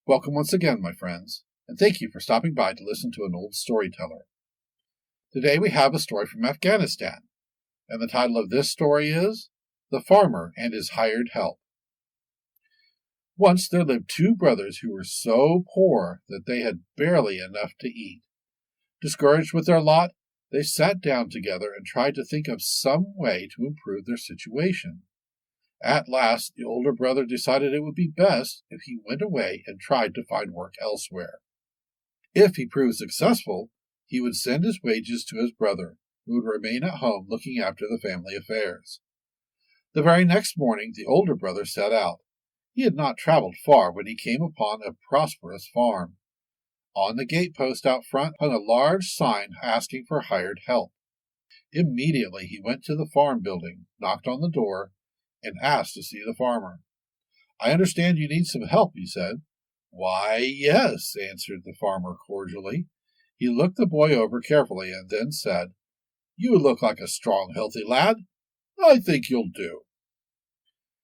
Welcome once again, my friends, and thank you for stopping by to listen to an old storyteller. Today we have a story from Afghanistan, and the title of this story is The Farmer and His Hired Help. Once there lived two brothers who were so poor that they had barely enough to eat. Discouraged with their lot, they sat down together and tried to think of some way to improve their situation. At last, the older brother decided it would be best if he went away and tried to find work elsewhere. If he proved successful, he would send his wages to his brother, who would remain at home looking after the family affairs. The very next morning, the older brother set out. He had not traveled far when he came upon a prosperous farm. On the gatepost out front hung a large sign asking for hired help. Immediately he went to the farm building, knocked on the door, and asked to see the farmer. "I understand you need some help," he said. "Why, yes," answered the farmer cordially. He looked the boy over carefully and then said, "You look like a strong, healthy lad. I think you'll do."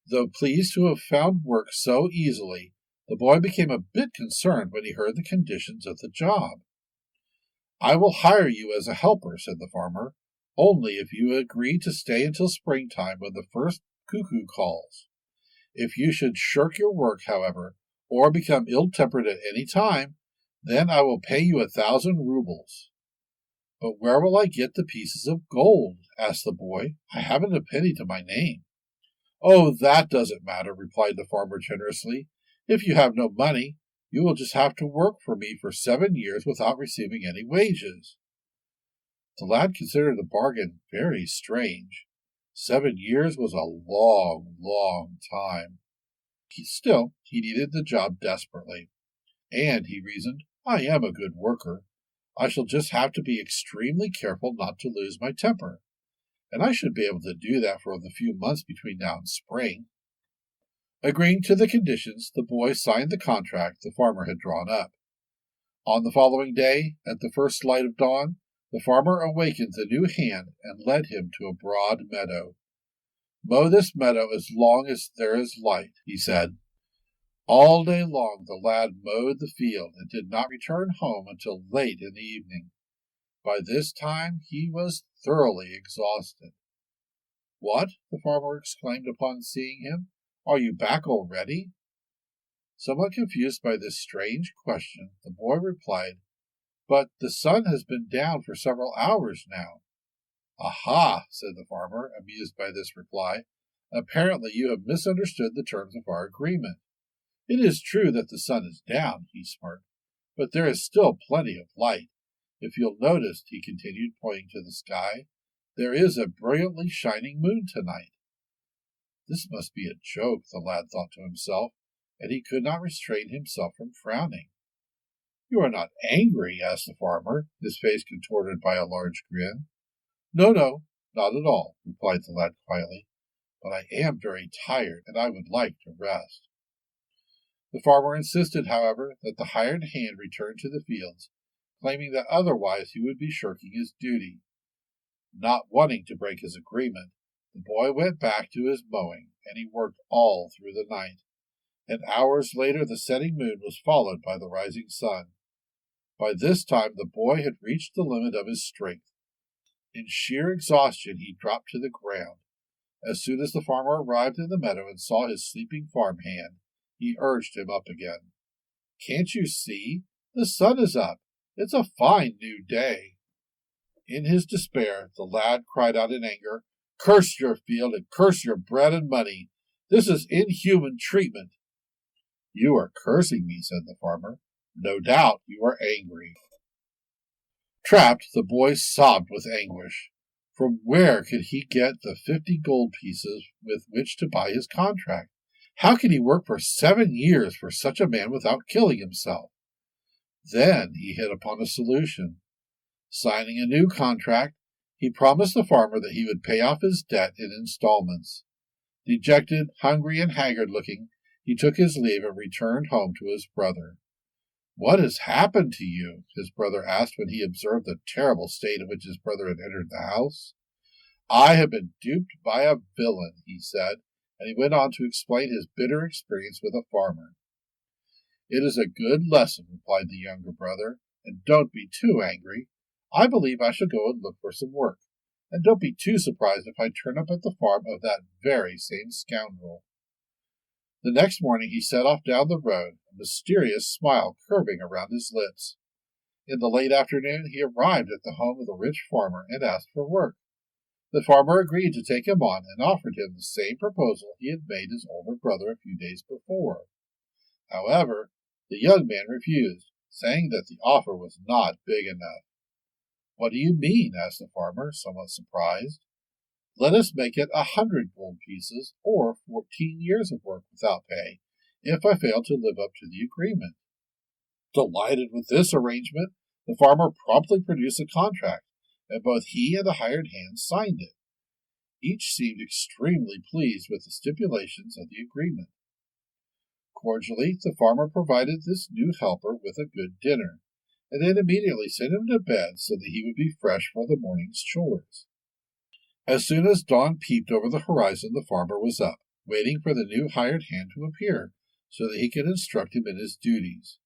Though pleased to have found work so easily, the boy became a bit concerned when he heard the conditions of the job. "I will hire you as a helper," said the farmer, "only if you agree to stay until springtime when the first cuckoo calls. If you should shirk your work, however, or become ill-tempered at any time, then I will pay you 1,000 rubles." "But where will I get the pieces of gold?" asked the boy. "I haven't a penny to my name." "Oh, that doesn't matter," replied the farmer generously. "If you have no money, you will just have to work for me for 7 years without receiving any wages." The lad considered the bargain very strange. 7 years was a long, long time. Still, he needed the job desperately. And, he reasoned, I am a good worker. I shall just have to be extremely careful not to lose my temper. And I should be able to do that for the few months between now and spring. Agreeing to the conditions, the boy signed the contract the farmer had drawn up. On the following day, at the first light of dawn, the farmer awakened the new hand and led him to a broad meadow. "Mow this meadow as long as there is light," he said. All day long the lad mowed the field and did not return home until late in the evening. By this time he was thoroughly exhausted. "What?" the farmer exclaimed upon seeing him. "Are you back already?" Somewhat confused by this strange question, the boy replied, "But the sun has been down for several hours now." "Aha!" said the farmer, amused by this reply. "Apparently you have misunderstood the terms of our agreement. It is true that the sun is down," he smirked, "but there is still plenty of light. If you'll notice," he continued, pointing to the sky, "there is a brilliantly shining moon tonight." This must be a joke, the lad thought to himself, and he could not restrain himself from frowning. "You are not angry?" asked the farmer, his face contorted by a large grin. "No, no, not at all," replied the lad quietly, "but I am very tired, and I would like to rest." The farmer insisted, however, that the hired hand return to the fields, claiming that otherwise he would be shirking his duty. Not wanting to break his agreement, the boy went back to his mowing, and he worked all through the night. And hours later the setting moon was followed by the rising sun. By this time the boy had reached the limit of his strength. In sheer exhaustion he dropped to the ground. As soon as the farmer arrived in the meadow and saw his sleeping farm hand, he urged him up again. "Can't you see? The sun is up. It's a fine new day." In his despair, the lad cried out in anger, "Curse your field and curse your bread and money. This is inhuman treatment." "You are cursing me," said the farmer. "No doubt you are angry." Trapped, the boy sobbed with anguish. From where could he get the 50 gold pieces with which to buy his contract? How could he work for 7 years for such a man without killing himself? Then he hit upon a solution. Signing a new contract, he promised the farmer that he would pay off his debt in installments. Dejected, hungry, and haggard-looking, he took his leave and returned home to his brother. "What has happened to you?" his brother asked when he observed the terrible state in which his brother had entered the house. "I have been duped by a villain," he said, and he went on to explain his bitter experience with a farmer. It is a good lesson, replied the younger brother, and don't be too angry. I believe I shall go and look for some work, and don't be too surprised if I turn up at the farm of that very same scoundrel. The next morning he set off down the road, a mysterious smile curving around his lips. In the late afternoon he arrived at the home of the rich farmer and asked for work. The farmer agreed to take him on and offered him the same proposal he had made his older brother a few days before. However, the young man refused, saying that the offer was not big enough. What do you mean? Asked the farmer, somewhat surprised. Let us make it 100 gold pieces, or 14 years of work without pay, if I fail to live up to the agreement. Delighted with this arrangement, the farmer promptly produced a contract, and both he and the hired hand signed it. Each seemed extremely pleased with the stipulations of the agreement. Cordially, the farmer provided this new helper with a good dinner, and then immediately sent him to bed so that he would be fresh for the morning's chores. As soon as dawn peeped over the horizon, the farmer was up, waiting for the new hired hand to appear, so that he could instruct him in his duties.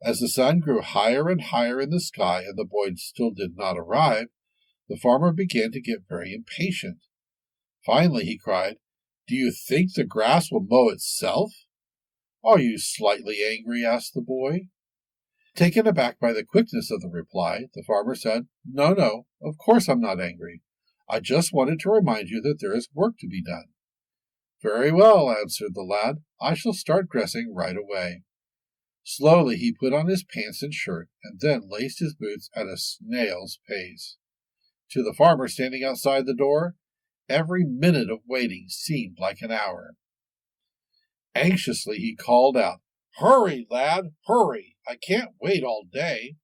As the sun grew higher and higher in the sky and the boy still did not arrive, the farmer began to get very impatient. Finally he cried, "Do you think the grass will mow itself?" "Are you slightly angry?" asked the boy. Taken aback by the quickness of the reply, the farmer said, No, of course I'm not angry. I just wanted to remind you that there is work to be done." "Very well," answered the lad. "I shall start dressing right away." Slowly he put on his pants and shirt, and then laced his boots at a snail's pace. To the farmer standing outside the door, every minute of waiting seemed like an hour. Anxiously he called out, "Hurry, lad, hurry! I can't wait all day."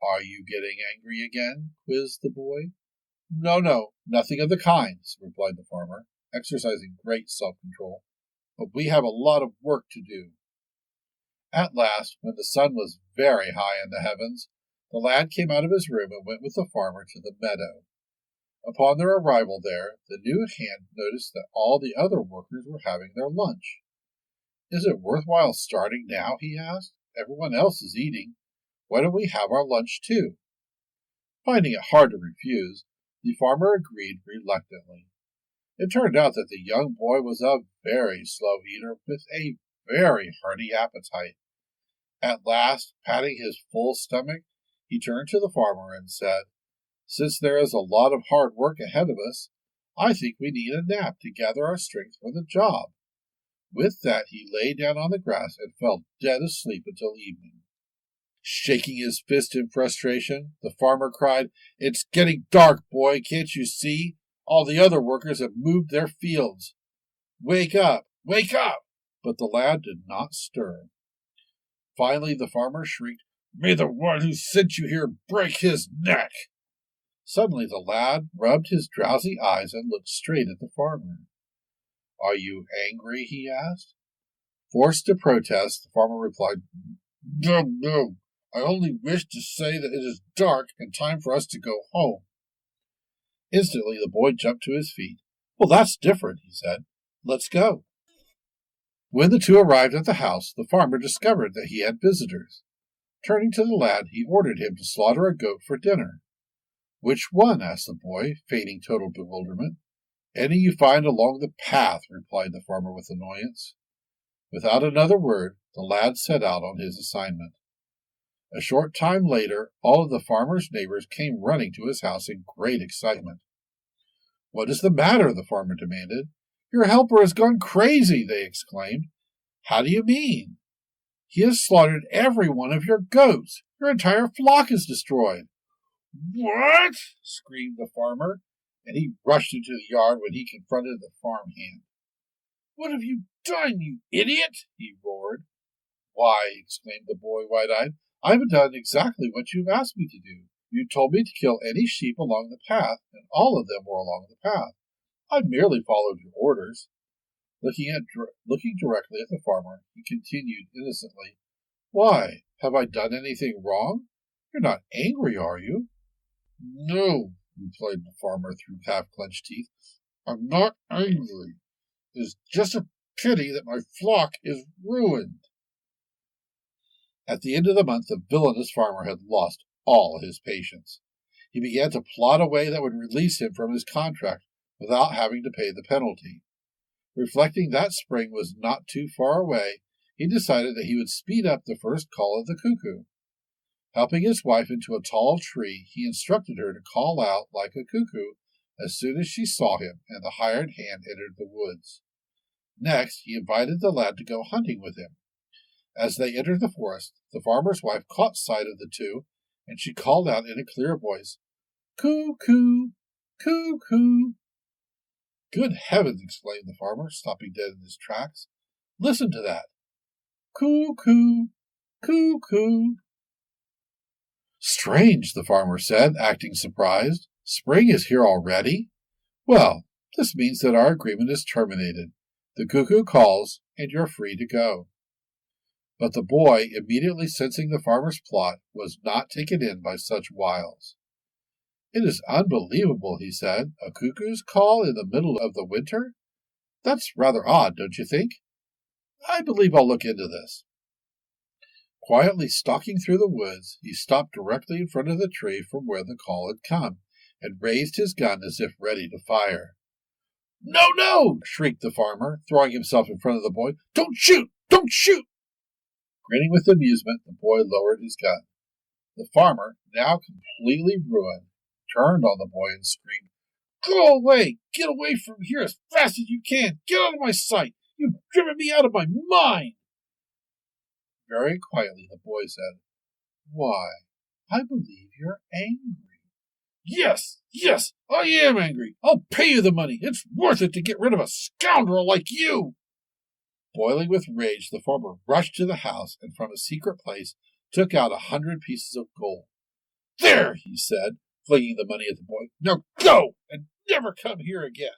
"Are you getting angry again?" quizzed the boy. No, nothing of the kind," replied the farmer, exercising great self-control. "But we have a lot of work to do." At last, when the sun was very high in the heavens, the lad came out of his room and went with the farmer to the meadow. Upon their arrival there, the new hand noticed that all the other workers were having their lunch. "Is it worthwhile starting now?" he asked. "Everyone else is eating. Why don't we have our lunch too?" Finding it hard to refuse, the farmer agreed reluctantly. It turned out that the young boy was a very slow eater with a very hearty appetite. At last, patting his full stomach, he turned to the farmer and said, "Since there is a lot of hard work ahead of us, I think we need a nap to gather our strength for the job." With that, he lay down on the grass and fell dead asleep until evening. Shaking his fist in frustration, the farmer cried, "It's getting dark, boy, can't you see? All the other workers have moved their fields. Wake up, wake up!" But the lad did not stir. Finally the farmer shrieked, "May the one who sent you here break his neck!" Suddenly the lad rubbed his drowsy eyes and looked straight at the farmer. "Are you angry?" he asked. Forced to protest, the farmer replied, No, I only wish to say that it is dark and time for us to go home." Instantly the boy jumped to his feet. "Well, that's different," he said. "Let's go." When the two arrived at the house, the farmer discovered that he had visitors. Turning to the lad, he ordered him to slaughter a goat for dinner. "Which one?" asked the boy, feigning total bewilderment. "Any you find along the path," replied the farmer with annoyance. Without another word, the lad set out on his assignment. A short time later, all of the farmer's neighbors came running to his house in great excitement. "What is the matter?" the farmer demanded. "Your helper has gone crazy," they exclaimed. "How do you mean?" "He has slaughtered every one of your goats. Your entire flock is destroyed." "What?" screamed the farmer, and he rushed into the yard when he confronted the farm hand. "What have you done, you idiot?" he roared. "Why," exclaimed the boy, wide-eyed, "I've done exactly what you've asked me to do. You told me to kill any sheep along the path, and all of them were along the path. I merely followed your orders." Looking directly at the farmer, he continued innocently, "Why, have I done anything wrong? You're not angry, are you?" "No," replied the farmer through half-clenched teeth. "I'm not angry. It is just a pity that my flock is ruined." At the end of the month, the villainous farmer had lost all his patience. He began to plot a way that would release him from his contract without having to pay the penalty. Reflecting that spring was not too far away, he decided that he would speed up the first call of the cuckoo. Helping his wife into a tall tree, he instructed her to call out like a cuckoo as soon as she saw him and the hired hand entered the woods. Next, he invited the lad to go hunting with him. As they entered the forest, the farmer's wife caught sight of the two, and she called out in a clear voice, "Coo-coo! Coo-coo!" "Good heavens!" exclaimed the farmer, stopping dead in his tracks. "Listen to that! Coo-coo! Coo-coo!" "Strange," the farmer said, acting surprised. "Spring is here already? Well, this means that our agreement is terminated. The cuckoo calls, and you're free to go." But the boy, immediately sensing the farmer's plot, was not taken in by such wiles. "It is unbelievable," he said. "A cuckoo's call in the middle of the winter? That's rather odd, don't you think? I believe I'll look into this." Quietly stalking through the woods, he stopped directly in front of the tree from where the call had come, and raised his gun as if ready to fire. "No, no!" shrieked the farmer, throwing himself in front of the boy. "Don't shoot! Don't shoot!" Grinning with amusement, the boy lowered his gun. The farmer, now completely ruined, turned on the boy and screamed, "Go away! Get away from here as fast as you can! Get out of my sight! You've driven me out of my mind!" Very quietly the boy said, "Why, I believe you're angry." Yes, I am angry. I'll pay you the money. It's worth it to get rid of a scoundrel like you." Boiling with rage, the farmer rushed to the house and from a secret place took out 100 pieces of gold. "There," he said, flinging the money at the boy. "Now go, and never come here again."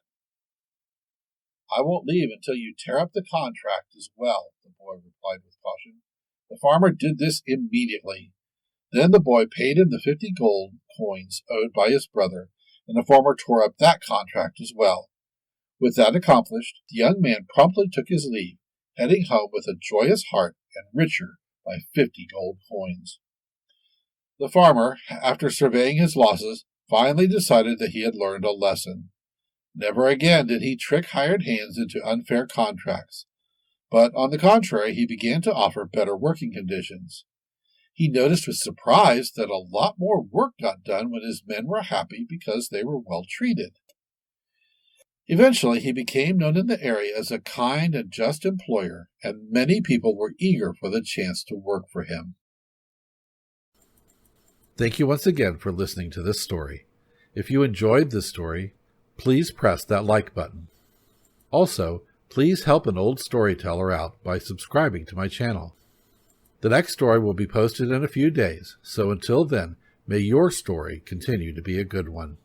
"I won't leave until you tear up the contract as well," the boy replied with caution. The farmer did this immediately. Then the boy paid him the 50 gold coins owed by his brother, and the farmer tore up that contract as well. With that accomplished, the young man promptly took his leave, heading home with a joyous heart and richer by 50 gold coins. The farmer, after surveying his losses, finally decided that he had learned a lesson. Never again did he trick hired hands into unfair contracts, but on the contrary, he began to offer better working conditions. He noticed with surprise that a lot more work got done when his men were happy because they were well treated. Eventually, he became known in the area as a kind and just employer, and many people were eager for the chance to work for him. Thank you once again for listening to this story. If you enjoyed this story, please press that like button. Also, please help an old storyteller out by subscribing to my channel. The next story will be posted in a few days, so until then, may your story continue to be a good one.